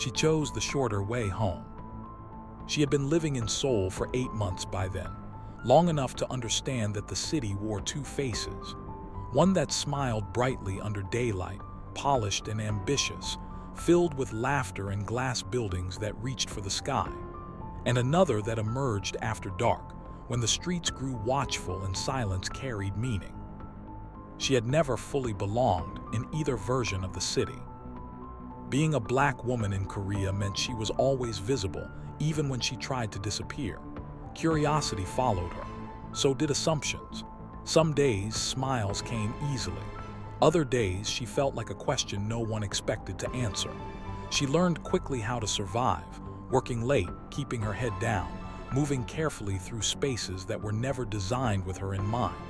She chose the shorter way home. She had been living in Seoul for 8 months by then, long enough to understand that the city wore two faces. One that smiled brightly under daylight, polished and ambitious, filled with laughter and glass buildings that reached for the sky, and another that emerged after dark, when the streets grew watchful and silence carried meaning. She had never fully belonged in either version of the city. Being a black woman in Korea meant she was always visible, even when she tried to disappear. Curiosity followed her. So did assumptions. Some days, smiles came easily. Other days, she felt like a question no one expected to answer. She learned quickly how to survive, working late, keeping her head down, moving carefully through spaces that were never designed with her in mind.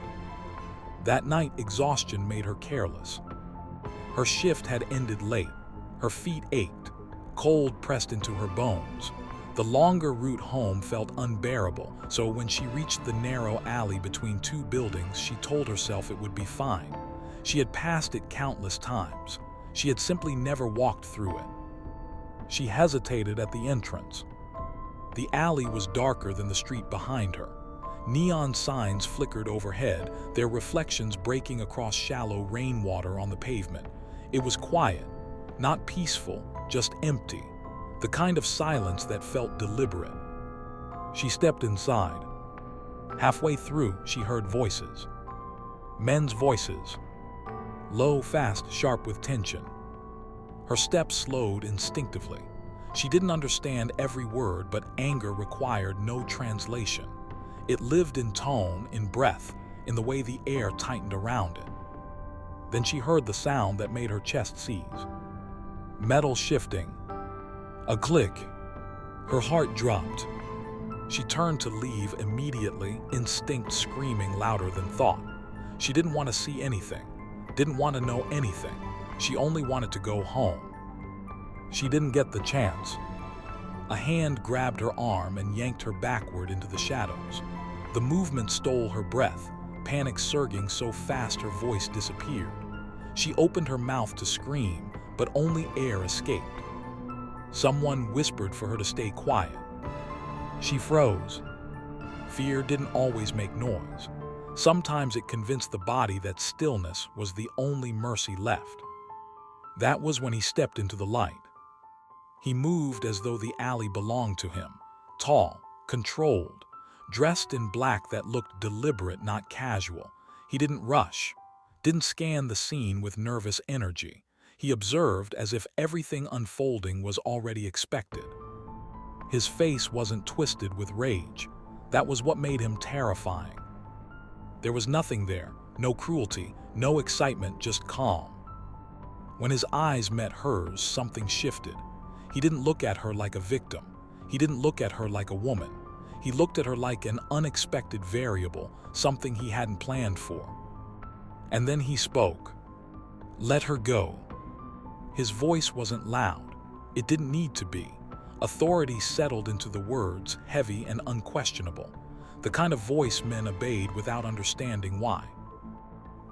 That night, exhaustion made her careless. Her shift had ended late. Her feet ached. Cold pressed into her bones. The longer route home felt unbearable, so when she reached the narrow alley between two buildings, she told herself it would be fine. She had passed it countless times. She had simply never walked through it. She hesitated at the entrance. The alley was darker than the street behind her. Neon signs flickered overhead, their reflections breaking across shallow rainwater on the pavement. It was quiet, not peaceful, just empty, the kind of silence that felt deliberate. She stepped inside. Halfway through, she heard voices. Men's voices. Low, fast, sharp with tension. Her steps slowed instinctively. She didn't understand every word, but anger required no translation. It lived in tone, in breath, in the way the air tightened around it. Then she heard the sound that made her chest seize. Metal shifting. A click. Her heart dropped. She turned to leave immediately, instinct screaming louder than thought. She didn't want to see anything, didn't want to know anything. She only wanted to go home. She didn't get the chance. A hand grabbed her arm and yanked her backward into the shadows. The movement stole her breath, panic surging so fast her voice disappeared. She opened her mouth to scream, but only air escaped. Someone whispered for her to stay quiet. She froze. Fear didn't always make noise. Sometimes it convinced the body that stillness was the only mercy left. That was when he stepped into the light. He moved as though the alley belonged to him, tall, controlled, dressed in black that looked deliberate, not casual. He didn't rush, didn't scan the scene with nervous energy. He observed as if everything unfolding was already expected. His face wasn't twisted with rage. That was what made him terrifying. There was nothing there, no cruelty, no excitement, just calm. When his eyes met hers, something shifted. He didn't look at her like a victim. He didn't look at her like a woman. He looked at her like an unexpected variable, something he hadn't planned for. And then he spoke. Let her go. His voice wasn't loud. It didn't need to be. Authority settled into the words, heavy and unquestionable. The kind of voice men obeyed without understanding why.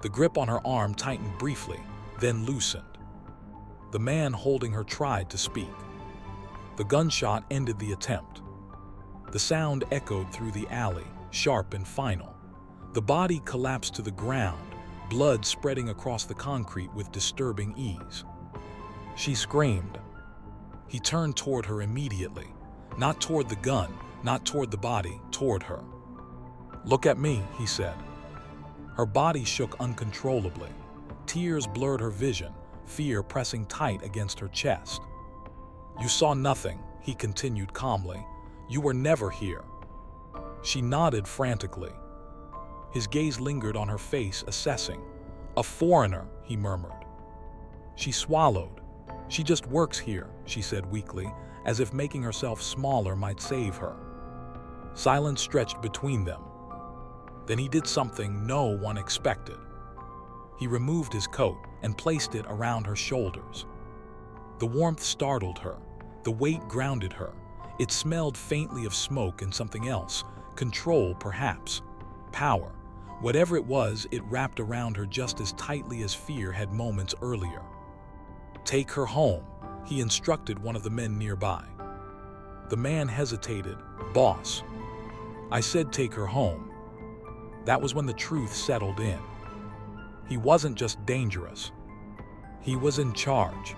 The grip on her arm tightened briefly, then loosened. The man holding her tried to speak. The gunshot ended the attempt. The sound echoed through the alley, sharp and final. The body collapsed to the ground, blood spreading across the concrete with disturbing ease. She screamed. He turned toward her immediately, not toward the gun, not toward the body, toward her. Look at me, he said. Her body shook uncontrollably. Tears blurred her vision, fear pressing tight against her chest. You saw nothing, he continued calmly. You were never here. She nodded frantically. His gaze lingered on her face, assessing. A foreigner, he murmured. She swallowed. She just works here, she said weakly, as if making herself smaller might save her. Silence stretched between them. Then he did something no one expected. He removed his coat and placed it around her shoulders. The warmth startled her. The weight grounded her. It smelled faintly of smoke and something else. Control, perhaps. Power. Whatever it was, it wrapped around her just as tightly as fear had moments earlier. Take her home, he instructed one of the men nearby. The man hesitated. "Boss, I said take her home." That was when the truth settled in. He wasn't just dangerous. He was in charge.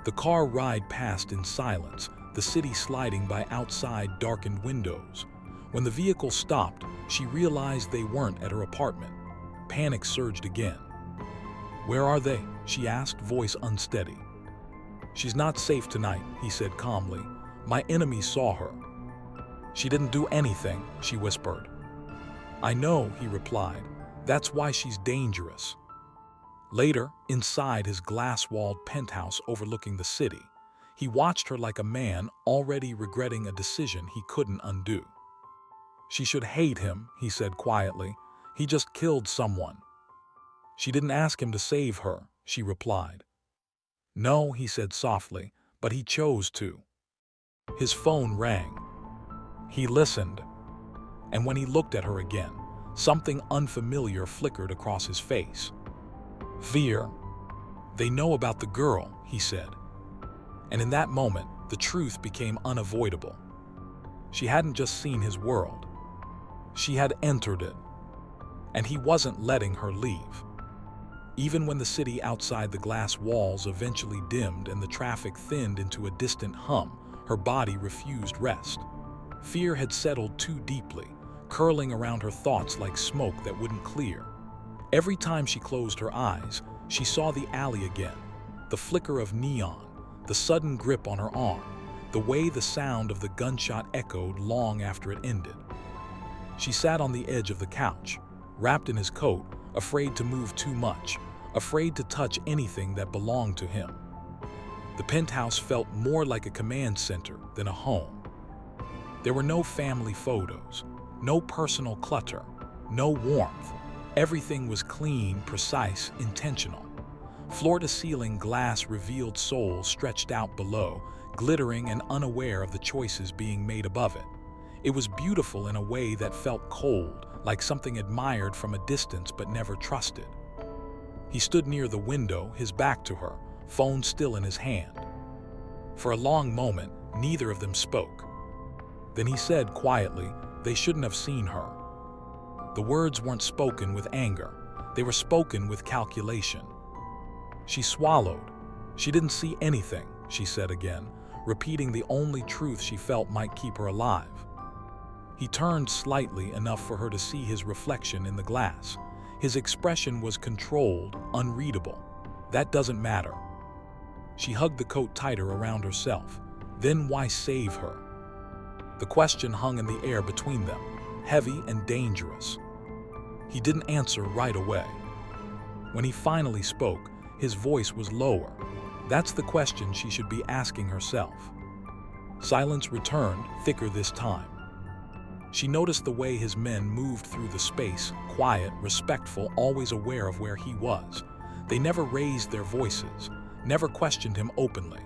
The car ride passed in silence, the city sliding by outside darkened windows. When the vehicle stopped, she realized they weren't at her apartment. Panic surged again. "Where are they?" she asked, voice unsteady. "She's not safe tonight," he said calmly. "My enemy saw her." "She didn't do anything," she whispered. "I know," he replied. "That's why she's dangerous." Later, inside his glass-walled penthouse overlooking the city, he watched her like a man already regretting a decision he couldn't undo. "She should hate him," he said quietly. "He just killed someone." "She didn't ask him to save her," she replied. "No," he said softly, "but he chose to." His phone rang. He listened, and when he looked at her again, something unfamiliar flickered across his face. "Fear. They know about the girl," he said. And in that moment, the truth became unavoidable. She hadn't just seen his world. She had entered it. And he wasn't letting her leave. Even when the city outside the glass walls eventually dimmed and the traffic thinned into a distant hum, her body refused rest. Fear had settled too deeply, curling around her thoughts like smoke that wouldn't clear. Every time she closed her eyes, she saw the alley again, the flicker of neon, the sudden grip on her arm, the way the sound of the gunshot echoed long after it ended. She sat on the edge of the couch, wrapped in his coat, afraid to move too much, afraid to touch anything that belonged to him. The penthouse felt more like a command center than a home. There were no family photos, no personal clutter, no warmth. Everything was clean, precise, intentional. Floor-to-ceiling glass revealed souls stretched out below, glittering and unaware of the choices being made above it. It was beautiful in a way that felt cold, like something admired from a distance but never trusted. He stood near the window, his back to her, phone still in his hand. For a long moment, neither of them spoke. Then he said quietly, "They shouldn't have seen her." The words weren't spoken with anger. They were spoken with calculation. She swallowed. "She didn't see anything," she said again, repeating the only truth she felt might keep her alive. He turned slightly enough for her to see his reflection in the glass. His expression was controlled, unreadable. "That doesn't matter." She hugged the coat tighter around herself. Then why save her? The question hung in the air between them, heavy and dangerous. He didn't answer right away. When he finally spoke, his voice was lower. That's the question she should be asking herself. Silence returned, thicker this time. She noticed the way his men moved through the space, quiet, respectful, always aware of where he was. They never raised their voices, never questioned him openly.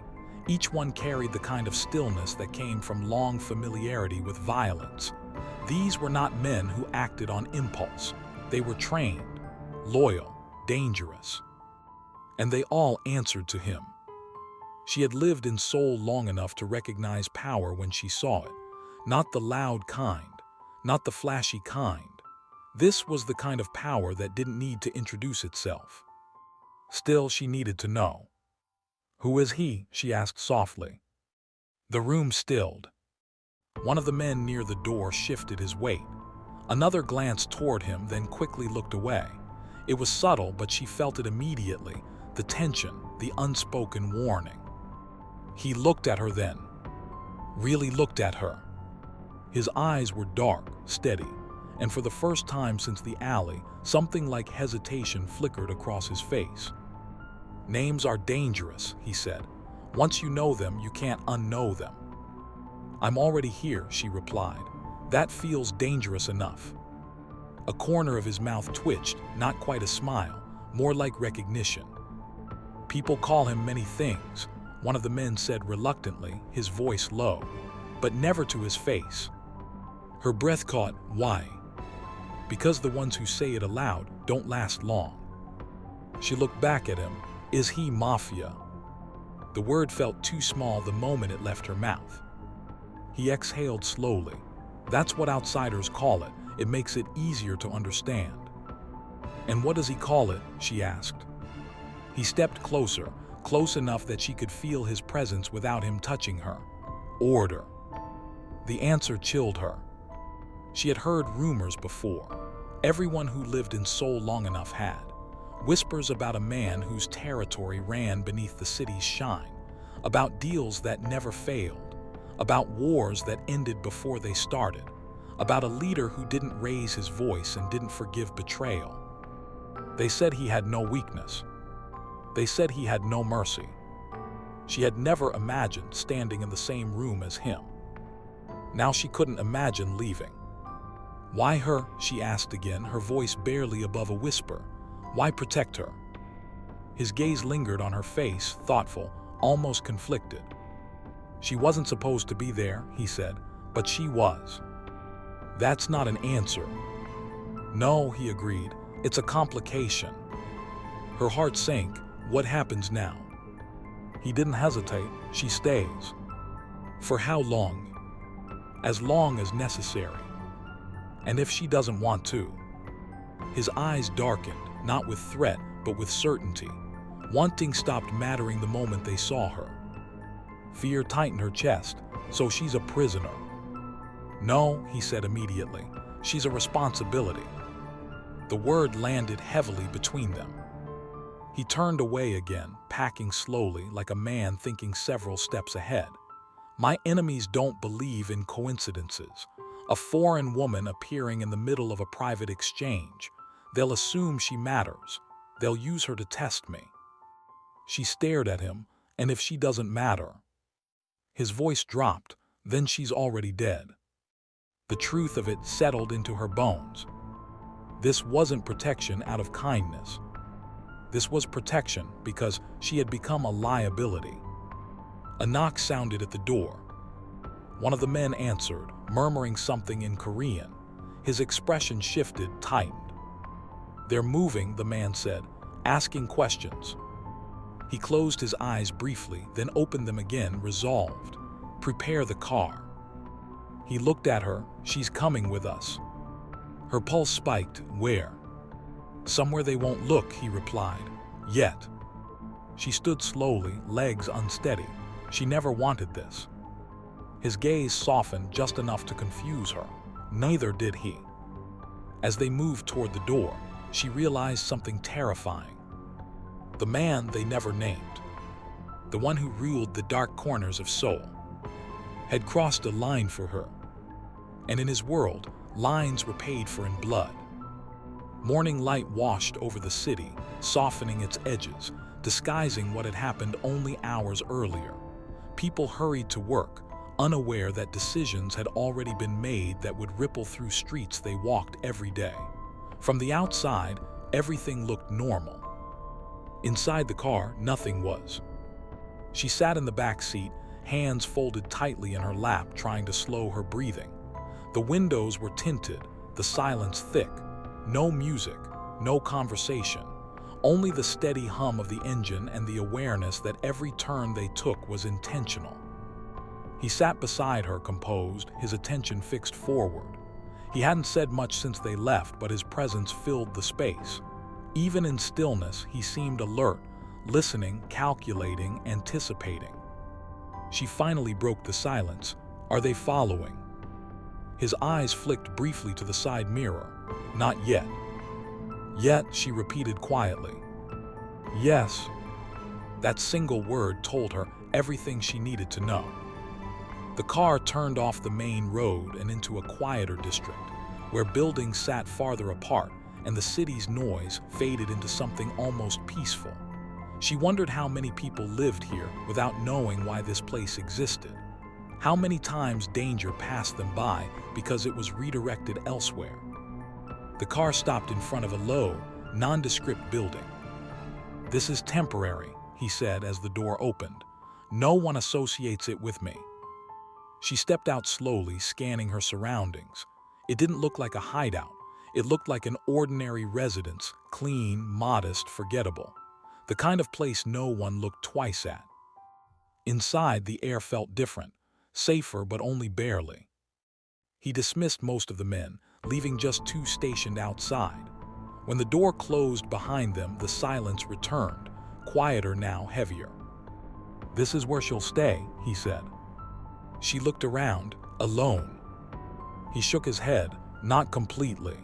Each one carried the kind of stillness that came from long familiarity with violence. These were not men who acted on impulse. They were trained, loyal, dangerous. And they all answered to him. She had lived in Seoul long enough to recognize power when she saw it. Not the loud kind, not the flashy kind. This was the kind of power that didn't need to introduce itself. Still, she needed to know. "Who is he?" she asked softly. The room stilled. One of the men near the door shifted his weight. Another glanced toward him, then quickly looked away. It was subtle, but she felt it immediately, the tension, the unspoken warning. He looked at her then. Really looked at her. His eyes were dark, steady, and for the first time since the alley, something like hesitation flickered across his face. "Names are dangerous," he said. "Once you know them, you can't unknow them." "I'm already here," she replied. "That feels dangerous enough." A corner of his mouth twitched, not quite a smile, more like recognition. "People call him many things," one of the men said reluctantly, his voice low, "but never to his face." Her breath caught. "Why?" "Because the ones who say it aloud don't last long." She looked back at him. "Is he Mafia?" The word felt too small the moment it left her mouth. He exhaled slowly. That's what outsiders call it. It makes it easier to understand. And what does he call it? She asked. He stepped closer, close enough that she could feel his presence without him touching her. Order. The answer chilled her. She had heard rumors before. Everyone who lived in Seoul long enough had. Whispers about a man whose territory ran beneath the city's shine, about deals that never failed, about wars that ended before they started, about a leader who didn't raise his voice and didn't forgive betrayal. They said he had no weakness. They said he had no mercy. She had never imagined standing in the same room as him. Now she couldn't imagine leaving. Why her? She asked again, her voice barely above a whisper. Why protect her? His gaze lingered on her face, thoughtful, almost conflicted. She wasn't supposed to be there, he said, but she was. That's not an answer. No, he agreed. It's a complication. Her heart sank. What happens now? He didn't hesitate. She stays. For how long? As long as necessary. And if she doesn't want to? His eyes darkened, not with threat, but with certainty. Wanting stopped mattering the moment they saw her. Fear tightened her chest. So she's a prisoner. No, he said immediately. She's a responsibility. The word landed heavily between them. He turned away again, packing slowly like a man thinking several steps ahead. My enemies don't believe in coincidences. A foreign woman appearing in the middle of a private exchange. They'll assume she matters. They'll use her to test me. She stared at him, and if she doesn't matter. His voice dropped, then she's already dead. The truth of it settled into her bones. This wasn't protection out of kindness. This was protection because she had become a liability. A knock sounded at the door. One of the men answered, murmuring something in Korean. His expression shifted, tightened. They're moving, the man said, asking questions. He closed his eyes briefly, then opened them again, resolved. Prepare the car. He looked at her. She's coming with us. Her pulse spiked. Where? Somewhere they won't look, he replied. Yet. She stood slowly, legs unsteady. She never wanted this. His gaze softened just enough to confuse her. Neither did he. As they moved toward the door, she realized something terrifying. The man they never named, the one who ruled the dark corners of Seoul, had crossed a line for her. And in his world, lines were paid for in blood. Morning light washed over the city, softening its edges, disguising what had happened only hours earlier. People hurried to work, unaware that decisions had already been made that would ripple through streets they walked every day. From the outside, everything looked normal. Inside the car, nothing was. She sat in the back seat, hands folded tightly in her lap, trying to slow her breathing. The windows were tinted, the silence thick. No music, no conversation. Only the steady hum of the engine and the awareness that every turn they took was intentional. He sat beside her, composed, his attention fixed forward. He hadn't said much since they left, but his presence filled the space. Even in stillness, he seemed alert, listening, calculating, anticipating. She finally broke the silence. Are they following? His eyes flicked briefly to the side mirror. Not yet. Yet, she repeated quietly. Yes. That single word told her everything she needed to know. The car turned off the main road and into a quieter district, where buildings sat farther apart and the city's noise faded into something almost peaceful. She wondered how many people lived here without knowing why this place existed. How many times danger passed them by because it was redirected elsewhere. The car stopped in front of a low, nondescript building. This is temporary, he said as the door opened. No one associates it with me. She stepped out slowly, scanning her surroundings. It didn't look like a hideout. It looked like an ordinary residence, clean, modest, forgettable. The kind of place no one looked twice at. Inside, the air felt different, safer but only barely. He dismissed most of the men, leaving just two stationed outside. When the door closed behind them, the silence returned, quieter now, heavier. "This is where she'll stay," he said. She looked around, alone. He shook his head, not completely.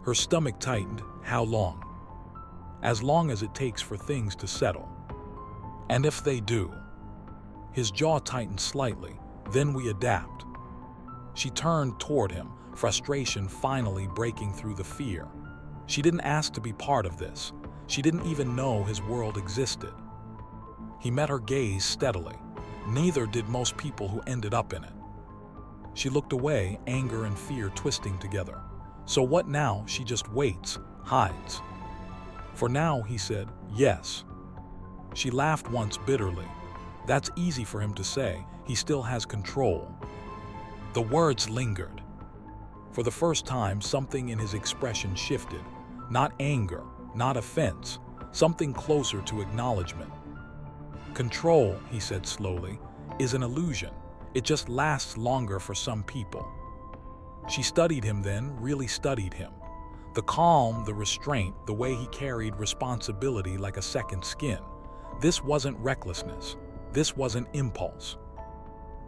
Her stomach tightened. "How long?" "As long as it takes for things to settle." "And if they do?" His jaw tightened slightly. "Then we adapt." She turned toward him, frustration finally breaking through the fear. She didn't ask to be part of this. She didn't even know his world existed. He met her gaze steadily. Neither did most people who ended up in it. She looked away, anger and fear twisting together. So what now? She just waits, hides. "For now," he said, "yes." She laughed once bitterly. That's easy for him to say. He still has control. The words lingered. For the first time, something in his expression shifted. Not anger, not offense, something closer to acknowledgement. "Control," he said slowly, "is an illusion. It just lasts longer for some people." She studied him then, really studied him. The calm, the restraint, the way he carried responsibility like a second skin. This wasn't recklessness. This wasn't impulse.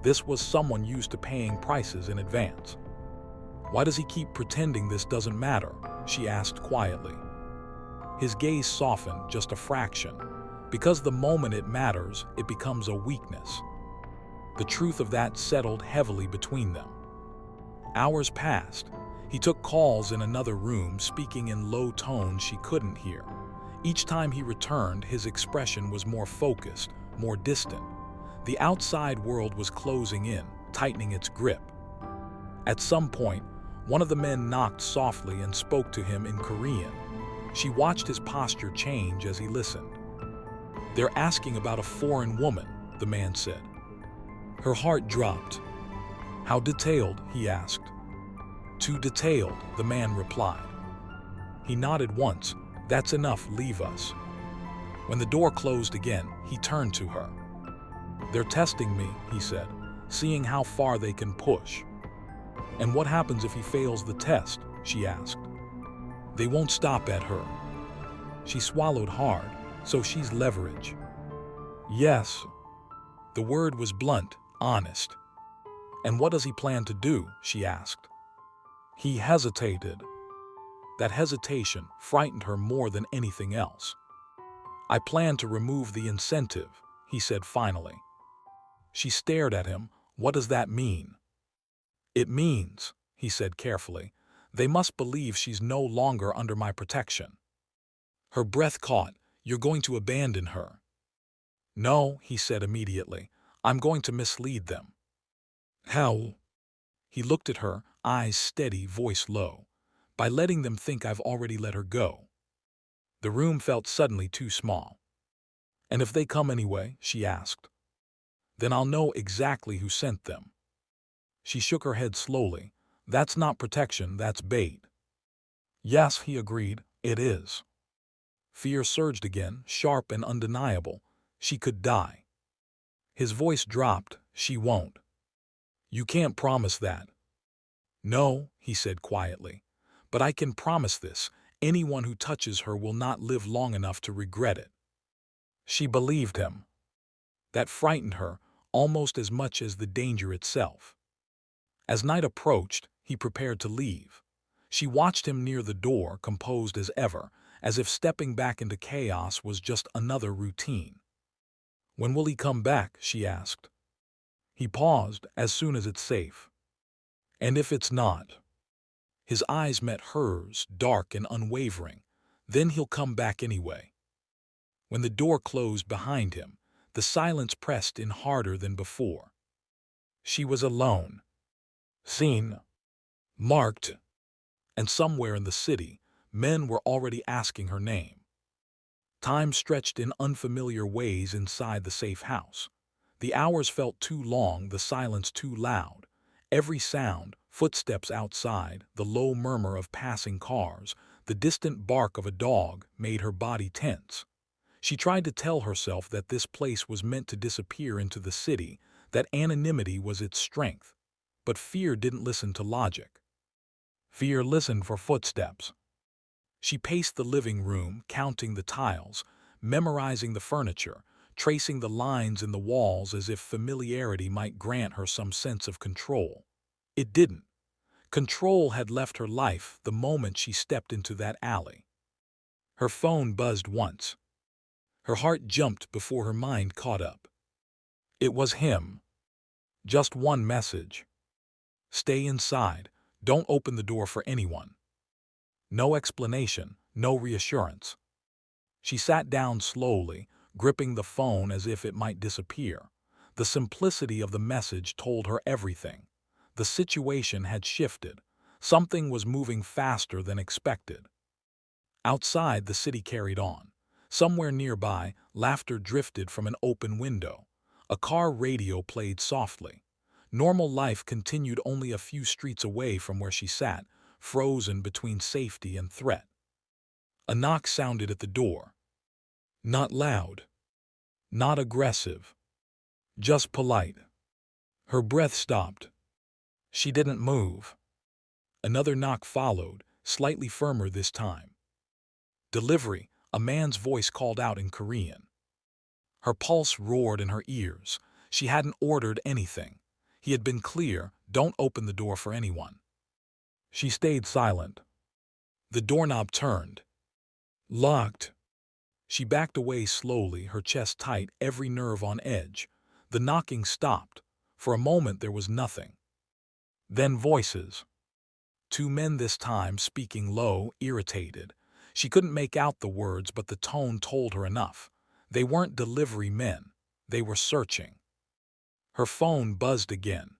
This was someone used to paying prices in advance. "Why does he keep pretending this doesn't matter?" she asked quietly. His gaze softened just a fraction. "Because the moment it matters, it becomes a weakness." The truth of that settled heavily between them. Hours passed. He took calls in another room, speaking in low tones she couldn't hear. Each time he returned, his expression was more focused, more distant. The outside world was closing in, tightening its grip. At some point, one of the men knocked softly and spoke to him in Korean. She watched his posture change as he listened. "They're asking about a foreign woman," the man said. Her heart dropped. "How detailed?" he asked. "Too detailed," the man replied. He nodded once. "That's enough, leave us." When the door closed again, he turned to her. "They're testing me," he said, "seeing how far they can push." "And what happens if he fails the test?" she asked. "They won't stop at her." She swallowed hard. "So she's leverage." "Yes." The word was blunt, honest. "And what does he plan to do?" she asked. He hesitated. That hesitation frightened her more than anything else. "I plan to remove the incentive," he said finally. She stared at him. "What does that mean?" "It means," he said carefully, "they must believe she's no longer under my protection." Her breath caught. "You're going to abandon her." "No," he said immediately. "I'm going to mislead them." "How?" He looked at her, eyes steady, voice low. "By letting them think I've already let her go." The room felt suddenly too small. "And if they come anyway?" she asked. "Then I'll know exactly who sent them." She shook her head slowly. "That's not protection, that's bait." "Yes," he agreed, "it is." Fear surged again, sharp and undeniable. She could die. His voice dropped. "She won't." "You can't promise that." "No," he said quietly. "But I can promise this. Anyone who touches her will not live long enough to regret it." She believed him. That frightened her, almost as much as the danger itself. As night approached, he prepared to leave. She watched him near the door, composed as ever, as if stepping back into chaos was just another routine. "When will he come back?" she asked. He paused. "As soon as it's safe." "And if it's not?" His eyes met hers, dark and unwavering. "Then he'll come back anyway." When the door closed behind him, the silence pressed in harder than before. She was alone. Seen. Marked. And somewhere in the city, men were already asking her name. Time stretched in unfamiliar ways inside the safe house. The hours felt too long, the silence too loud. Every sound, footsteps outside, the low murmur of passing cars, the distant bark of a dog, made her body tense. She tried to tell herself that this place was meant to disappear into the city, that anonymity was its strength. But fear didn't listen to logic. Fear listened for footsteps. She paced the living room, counting the tiles, memorizing the furniture, tracing the lines in the walls as if familiarity might grant her some sense of control. It didn't. Control had left her life the moment she stepped into that alley. Her phone buzzed once. Her heart jumped before her mind caught up. It was him. Just one message. Stay inside. Don't open the door for anyone. No explanation, no reassurance. She sat down slowly, gripping the phone as if it might disappear. The simplicity of the message told her everything. The situation had shifted. Something was moving faster than expected. Outside, the city carried on. Somewhere nearby, laughter drifted from an open window. A car radio played softly. Normal life continued only a few streets away from where she sat, frozen between safety and threat. A knock sounded at the door. Not loud, not aggressive, just polite. Her breath stopped. She didn't move. Another knock followed, slightly firmer this time. Delivery, a man's voice called out in Korean. Her pulse roared in her ears. She hadn't ordered anything. He had been clear, don't open the door for anyone. She stayed silent. The doorknob turned. Locked. She backed away slowly, her chest tight, every nerve on edge. The knocking stopped. For a moment there was nothing. Then voices. Two men this time, speaking low, irritated. She couldn't make out the words, but the tone told her enough. They weren't delivery men. They were searching. Her phone buzzed again.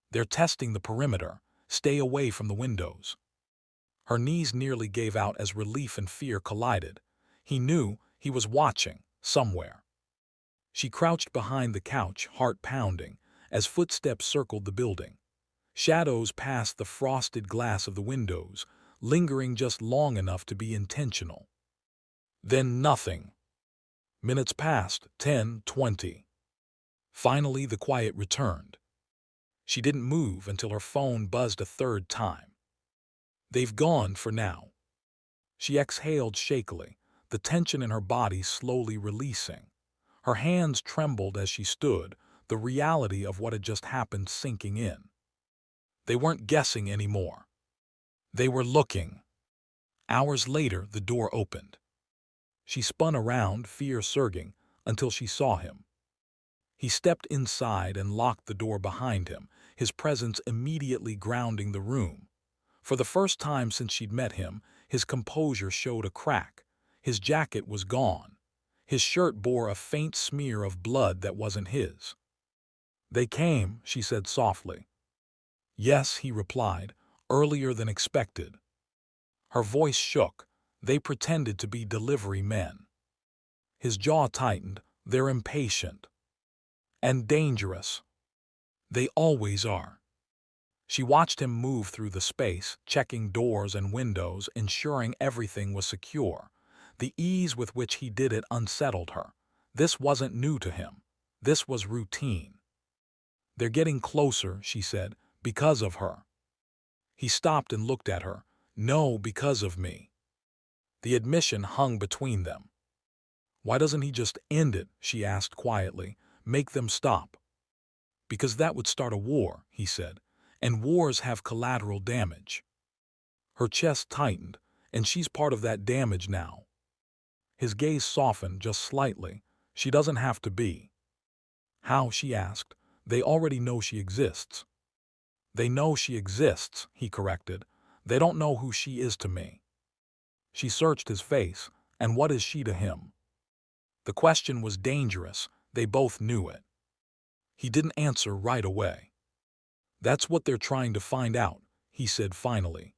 They're testing the perimeter. Stay away from the windows. Her knees nearly gave out as relief and fear collided. He knew he was watching, somewhere. She crouched behind the couch, heart pounding, as footsteps circled the building. Shadows passed the frosted glass of the windows, lingering just long enough to be intentional. Then nothing. Minutes passed, 10, 20. Finally, the quiet returned. She didn't move until her phone buzzed a third time. They've gone for now. She exhaled shakily, the tension in her body slowly releasing. Her hands trembled as she stood, the reality of what had just happened sinking in. They weren't guessing anymore. They were looking. Hours later, the door opened. She spun around, fear surging, until she saw him. He stepped inside and locked the door behind him, his presence immediately grounding the room. For the first time since she'd met him, his composure showed a crack. His jacket was gone. His shirt bore a faint smear of blood that wasn't his. They came, she said softly. Yes, he replied, earlier than expected. Her voice shook. They pretended to be delivery men. His jaw tightened. They're impatient. And dangerous. They always are. She watched him move through the space, checking doors and windows, ensuring everything was secure. The ease with which he did it unsettled her. This wasn't new to him. This was routine. They're getting closer, she said, because of her. He stopped and looked at her. No, because of me. The admission hung between them. Why doesn't he just end it, she asked quietly, make them stop? Because that would start a war, he said, and wars have collateral damage. Her chest tightened, and she's part of that damage now. His gaze softened just slightly. She doesn't have to be. How, she asked. They already know she exists. They know she exists, he corrected. They don't know who she is to me. She searched his face, and what is she to him? The question was dangerous. They both knew it. He didn't answer right away. That's what they're trying to find out, he said finally.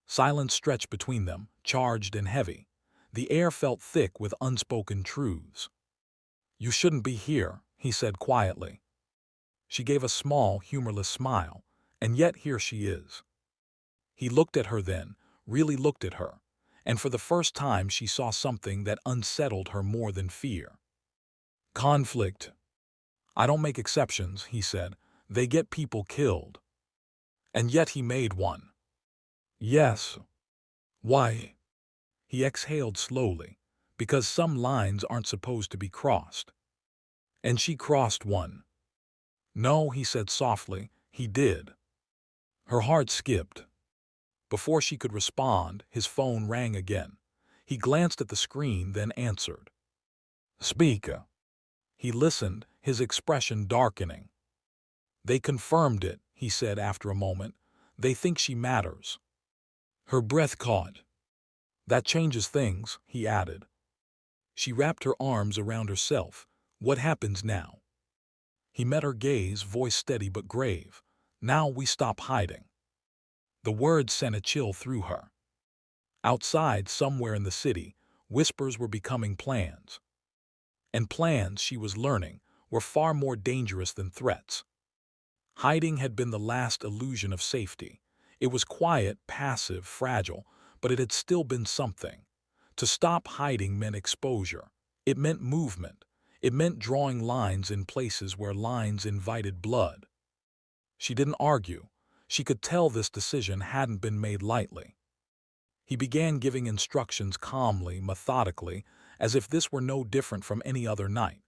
Silence stretched between them, charged and heavy. The air felt thick with unspoken truths. You shouldn't be here, he said quietly. She gave a small, humorless smile, and yet here she is. He looked at her then, really looked at her, and for the first time she saw something that unsettled her more than fear. Conflict. I don't make exceptions, he said. They get people killed. And yet he made one. Yes. Why? He exhaled slowly, because some lines aren't supposed to be crossed. And she crossed one. No, he said softly, he did. Her heart skipped. Before she could respond, his phone rang again. He glanced at the screen, then answered. Speak. He listened, his expression darkening. They confirmed it, he said after a moment. They think she matters. Her breath caught. That changes things, he added. She wrapped her arms around herself. What happens now? He met her gaze, voice steady but grave. Now we stop hiding. The words sent a chill through her. Outside, somewhere in the city, whispers were becoming plans. And plans, she was learning, were far more dangerous than threats. Hiding had been the last illusion of safety. It was quiet, passive, fragile, but it had still been something. To stop hiding meant exposure. It meant movement. It meant drawing lines in places where lines invited blood. She didn't argue. She could tell this decision hadn't been made lightly. He began giving instructions calmly, methodically, as if this were no different from any other night.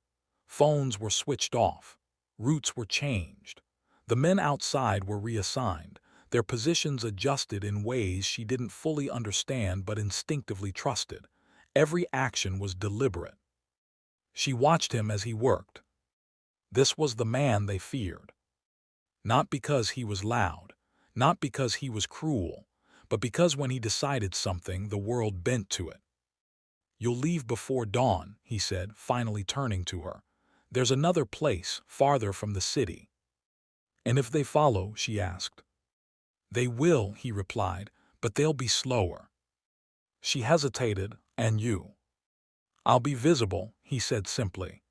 Phones were switched off. Routes were changed. The men outside were reassigned, their positions adjusted in ways she didn't fully understand but instinctively trusted. Every action was deliberate. She watched him as he worked. This was the man they feared. Not because he was loud, not because he was cruel, but because when he decided something, the world bent to it. You'll leave before dawn, he said, finally turning to her. There's another place, farther from the city. And if they follow, she asked. They will, he replied, but they'll be slower. She hesitated, and you? I'll be visible, he said simply.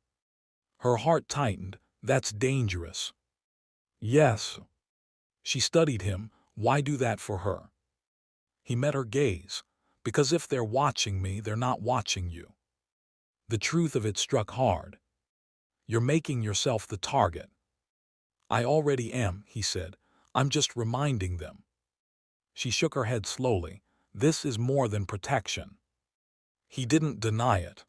Her heart tightened. That's dangerous. Yes. She studied him. Why do that for her? He met her gaze. Because if they're watching me, they're not watching you. The truth of it struck hard. You're making yourself the target. I already am, he said. I'm just reminding them. She shook her head slowly. This is more than protection. He didn't deny it.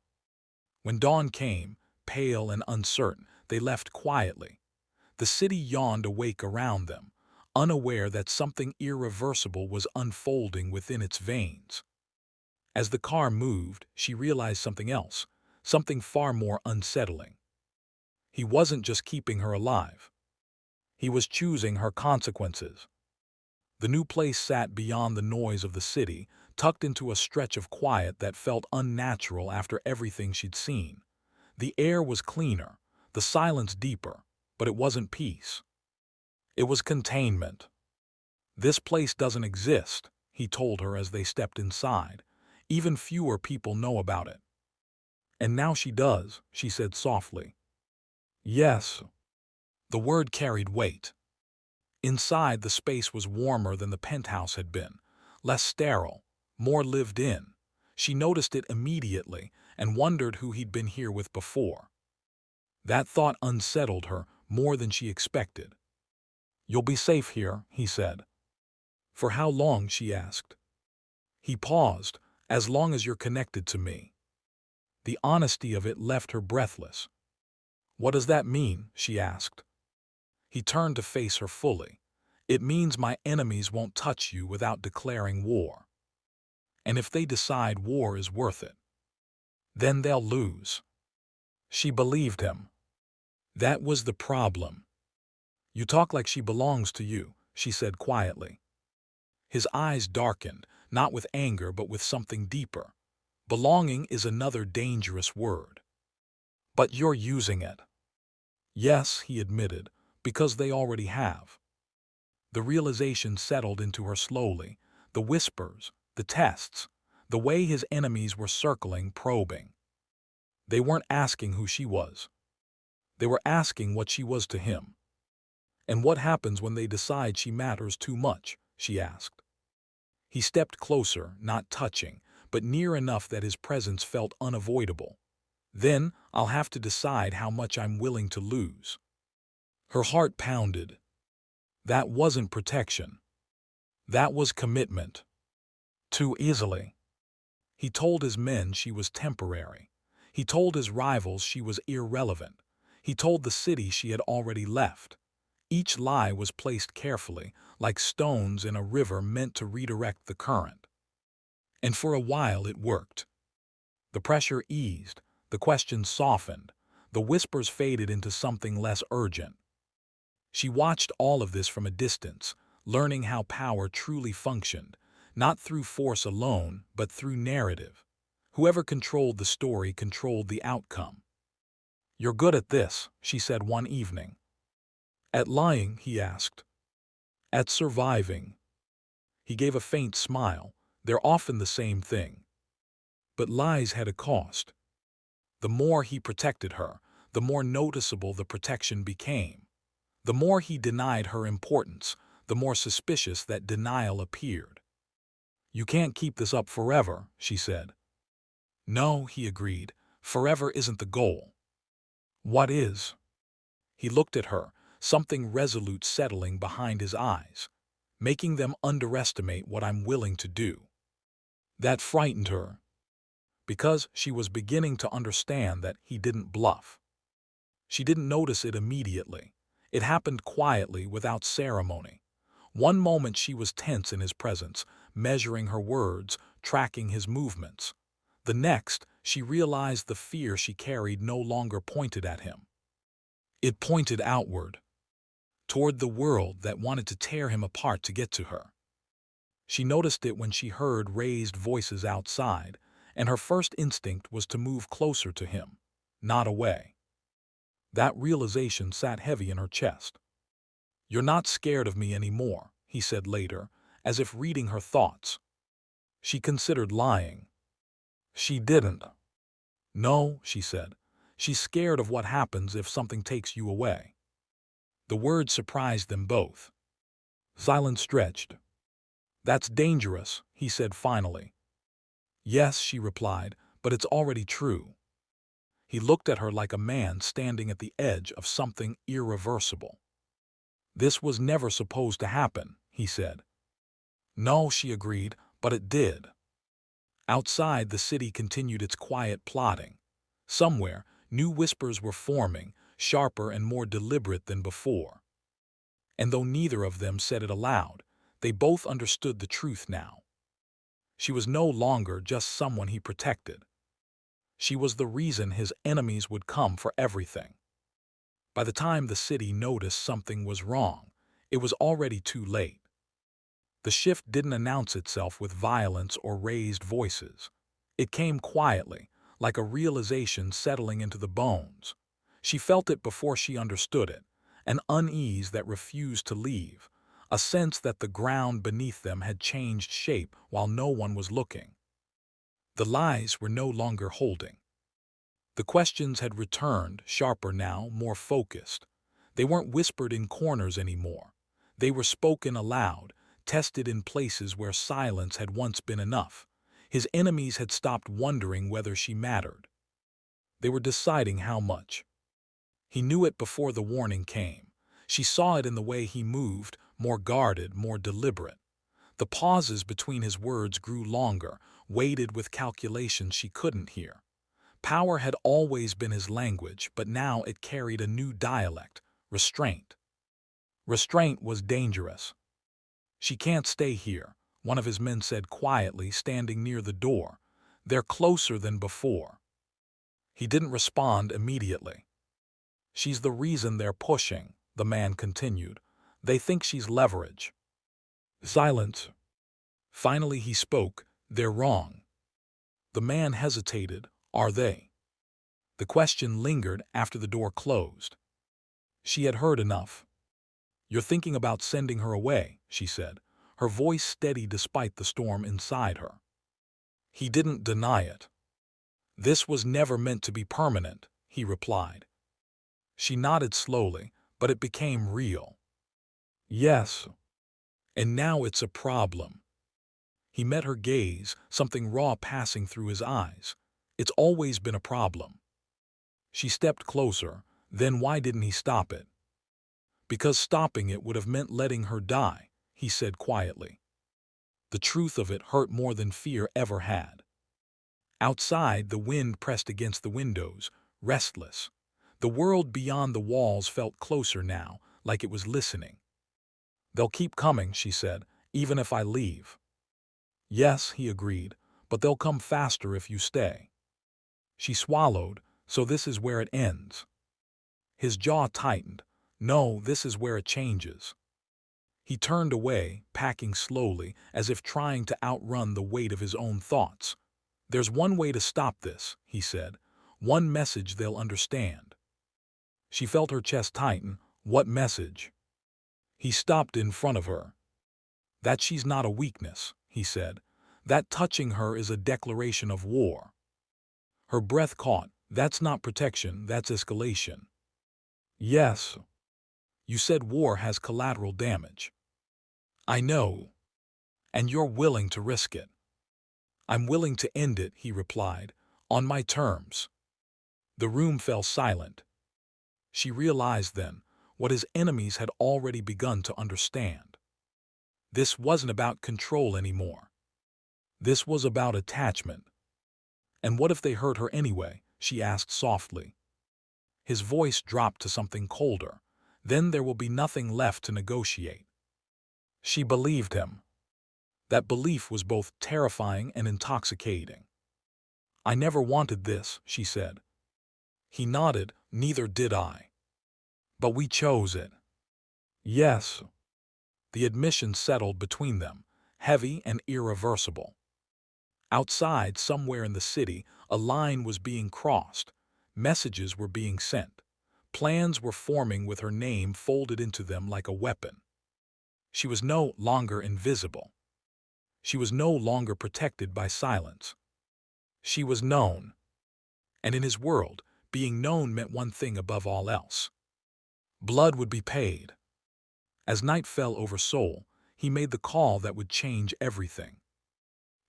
When dawn came, pale and uncertain, they left quietly. The city yawned awake around them, unaware that something irreversible was unfolding within its veins. As the car moved, she realized something else, something far more unsettling. He wasn't just keeping her alive. He was choosing her consequences. The new place sat beyond the noise of the city, tucked into a stretch of quiet that felt unnatural after everything she'd seen. The air was cleaner, the silence deeper, but it wasn't peace. It was containment. This place doesn't exist, he told her as they stepped inside. Even fewer people know about it. And now she does, she said softly. Yes. The word carried weight. Inside, the space was warmer than the penthouse had been, less sterile, more lived in. She noticed it immediately and wondered who he'd been here with before. That thought unsettled her more than she expected. You'll be safe here, he said. For how long, she asked. He paused. As long as you're connected to me. The honesty of it left her breathless. What does that mean, she asked. He turned to face her fully. It means my enemies won't touch you without declaring war. And if they decide war is worth it, then they'll lose. She believed him. That was the problem. You talk like she belongs to you, she said quietly. His eyes darkened, not with anger but with something deeper. Belonging is another dangerous word. But you're using it. Yes, he admitted, because they already have. The realization settled into her slowly, the whispers, the tests, the way his enemies were circling, probing. They weren't asking who she was. They were asking what she was to him. And what happens when they decide she matters too much, she asked. He stepped closer, not touching, but near enough that his presence felt unavoidable. Then I'll have to decide how much I'm willing to lose. Her heart pounded. That wasn't protection. That was commitment. Too easily. He told his men she was temporary. He told his rivals she was irrelevant. He told the city she had already left. Each lie was placed carefully, like stones in a river meant to redirect the current. And for a while it worked. The pressure eased, the questions softened, the whispers faded into something less urgent. She watched all of this from a distance, learning how power truly functioned, not through force alone, but through narrative. Whoever controlled the story controlled the outcome. "You're good at this," she said one evening. "At lying?" he asked. "At surviving." He gave a faint smile. They're often the same thing. But lies had a cost. The more he protected her, the more noticeable the protection became. The more he denied her importance, the more suspicious that denial appeared. "You can't keep this up forever," she said. "No," he agreed. "Forever isn't the goal." "What is?" He looked at her, something resolute settling behind his eyes. "Making them underestimate what I'm willing to do." That frightened her, because she was beginning to understand that he didn't bluff. She didn't notice it immediately. It happened quietly, without ceremony. One moment she was tense in his presence, measuring her words, tracking his movements. The next, she realized the fear she carried no longer pointed at him. It pointed outward, toward the world that wanted to tear him apart to get to her. She noticed it when she heard raised voices outside, and her first instinct was to move closer to him, not away. That realization sat heavy in her chest. "You're not scared of me anymore," he said later, as if reading her thoughts. She considered lying. She didn't. "No," she said. "She's scared of what happens if something takes you away." The word surprised them both. Silence stretched. "That's dangerous," he said finally. "Yes," she replied, "but it's already true." He looked at her like a man standing at the edge of something irreversible. "This was never supposed to happen," he said. "No," she agreed, "but it did." Outside, the city continued its quiet plotting. Somewhere, new whispers were forming, sharper and more deliberate than before. And though neither of them said it aloud, they both understood the truth now. She was no longer just someone he protected. She was the reason his enemies would come for everything. By the time the city noticed something was wrong, it was already too late. The shift didn't announce itself with violence or raised voices. It came quietly, like a realization settling into the bones. She felt it before she understood it, an unease that refused to leave, a sense that the ground beneath them had changed shape while no one was looking. The lies were no longer holding. The questions had returned, sharper now, more focused. They weren't whispered in corners anymore. They were spoken aloud, tested in places where silence had once been enough. His enemies had stopped wondering whether she mattered. They were deciding how much. He knew it before the warning came. She saw it in the way he moved, more guarded, more deliberate. The pauses between his words grew longer, weighted with calculations she couldn't hear. Power had always been his language, but now it carried a new dialect: restraint. Restraint was dangerous. "She can't stay here," one of his men said quietly, standing near the door. "They're closer than before." He didn't respond immediately. "She's the reason they're pushing," the man continued. "They think she's leverage." Silence. Finally he spoke. "They're wrong." The man hesitated. "Are they?" The question lingered after the door closed. She had heard enough. "You're thinking about sending her away," she said, her voice steady despite the storm inside her. He didn't deny it. "This was never meant to be permanent," he replied. She nodded slowly, but it became real. "Yes. And now it's a problem." He met her gaze, something raw passing through his eyes. It's always been a problem. She stepped closer. Then why didn't he stop it? Because stopping it would have meant letting her die, he said quietly. The truth of it hurt more than fear ever had. Outside, the wind pressed against the windows, restless. The world beyond the walls felt closer now, like it was listening. They'll keep coming, she said, even if I leave. Yes, he agreed, but they'll come faster if you stay. She swallowed. So this is where it ends. His jaw tightened. No, this is where it changes. He turned away, packing slowly, as if trying to outrun the weight of his own thoughts. There's one way to stop this, he said. One message they'll understand. She felt her chest tighten. What message? He stopped in front of her. That she's not a weakness, he said. That touching her is a declaration of war. Her breath caught. That's not protection, that's escalation. Yes. You said war has collateral damage. I know. And you're willing to risk it. I'm willing to end it, he replied, on my terms. The room fell silent. She realized then what his enemies had already begun to understand. This wasn't about control anymore. This was about attachment. And what if they hurt her anyway? She asked softly. His voice dropped to something colder. Then there will be nothing left to negotiate. She believed him. That belief was both terrifying and intoxicating. I never wanted this, she said. He nodded. Neither did I. But we chose it. Yes. The admission settled between them, heavy and irreversible. Outside, somewhere in the city, a line was being crossed. Messages were being sent. Plans were forming with her name folded into them like a weapon. She was no longer invisible. She was no longer protected by silence. She was known. And in his world, being known meant one thing above all else. Blood would be paid. As night fell over Seoul, he made the call that would change everything.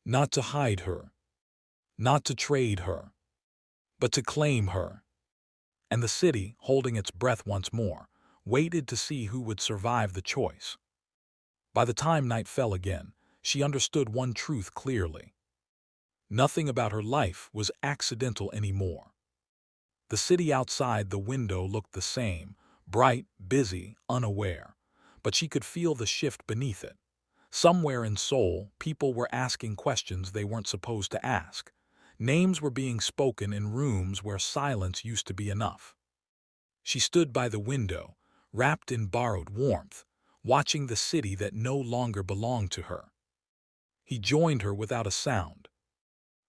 Not to hide her. Not to trade her. But to claim her. And the city, holding its breath once more, waited to see who would survive the choice. By the time night fell again, she understood one truth clearly. Nothing about her life was accidental anymore. The city outside the window looked the same, bright, busy, unaware. But she could feel the shift beneath it. Somewhere in Seoul, people were asking questions they weren't supposed to ask. Names were being spoken in rooms where silence used to be enough. She stood by the window, wrapped in borrowed warmth, watching the city that no longer belonged to her. He joined her without a sound.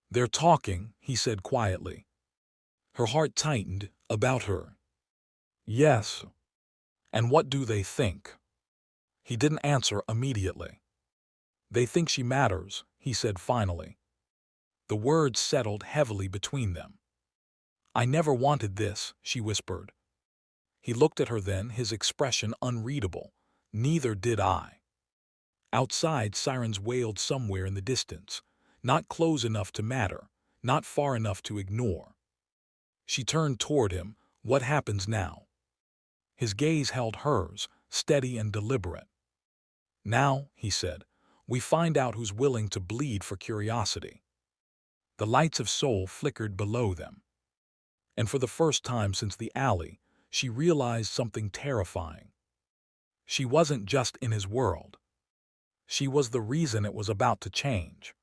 They're talking, he said quietly. Her heart tightened. About her. Yes. And what do they think? He didn't answer immediately. They think she matters, he said finally. The words settled heavily between them. I never wanted this, she whispered. He looked at her then, his expression unreadable. Neither did I. Outside, sirens wailed somewhere in the distance, not close enough to matter, not far enough to ignore. She turned toward him. What happens now? His gaze held hers, steady and deliberate. Now, he said, we find out who's willing to bleed for curiosity. The lights of Seoul flickered below them. And for the first time since the alley, she realized something terrifying. She wasn't just in his world. She was the reason it was about to change.